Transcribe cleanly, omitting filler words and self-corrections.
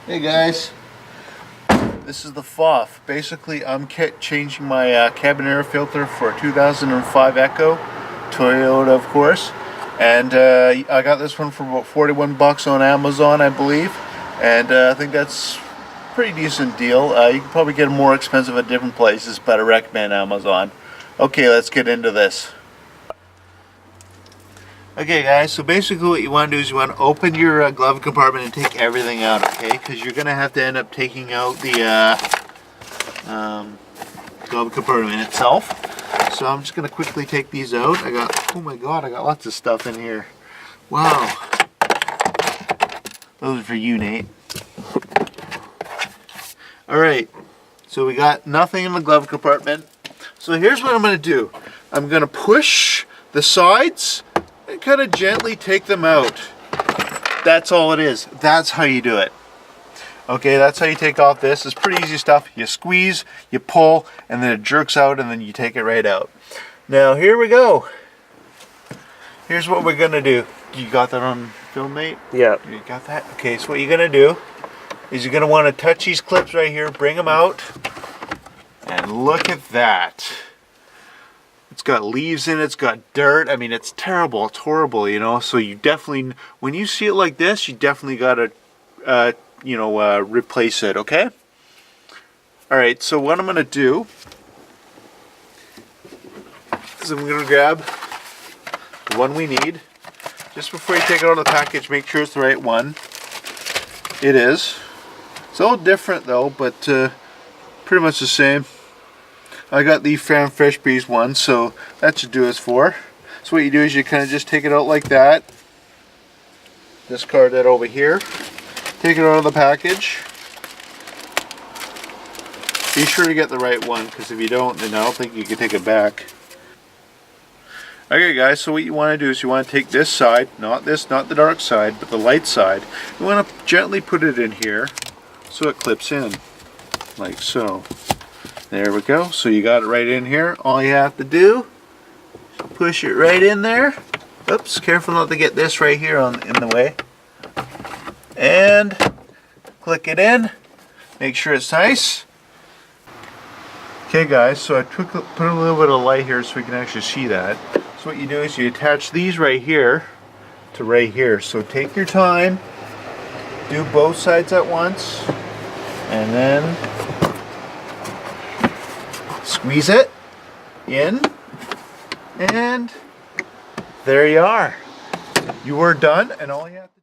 Hey guys, this is the Fof. Basically, I'm changing my cabin air filter for a 2005 Echo, Toyota of course, and I got this one for about 41 bucks on Amazon, I believe, and I think that's a pretty decent deal. You can probably get them more expensive at different places, but I recommend Amazon. Okay, let's get into this. Okay guys, so basically what you want to do is you want to open your glove compartment and take everything out, okay? Because you're going to have to end up taking out the glove compartment itself. So I'm just going to quickly take these out. Oh my god, I got lots of stuff in here. Wow. Those are for you, Nate. Alright, so we got nothing in the glove compartment. So here's what I'm going to do. I'm going to push the sides and kind of gently take them out. That's all it is. That's how you do it. Okay, that's how you take off this. It's pretty easy stuff. You squeeze, you pull, and then it jerks out, and then you take it right out. Now, here we go. Here's what we're gonna do. You got that on film, mate? Yeah. You got that? Okay, so what you're gonna do is you're gonna want to touch these clips right here, bring them out, and look at that. It's got leaves in it, it's got dirt. I mean, it's terrible, it's horrible, you know. So you definitely, when you see it like this, you definitely gotta, replace it, okay? All right, so what I'm gonna do is I'm gonna grab the one we need. Just before you take it out of the package, make sure it's the right one. It is. It's a little different though, but pretty much the same. I got the Fan Fresh Breeze one, so that should do us for. So what you do is you kind of just take it out like that. Discard that over here. Take it out of the package. Be sure to get the right one, because if you don't, then I don't think you can take it back. Okay guys, so what you want to do is you want to take this side, not the dark side, but the light side. You want to gently put it in here so it clips in, like so. There we go. So you got it right in here. All you have to do is push it right in there. Oops, careful not to get this right here in the way. And click it in. Make sure it's nice. Okay guys, so I put a little bit of light here so we can actually see that. So what you do is you attach these right here to right here. So take your time, do both sides at once, and then squeeze it in, and there you are. You are done, and all you have to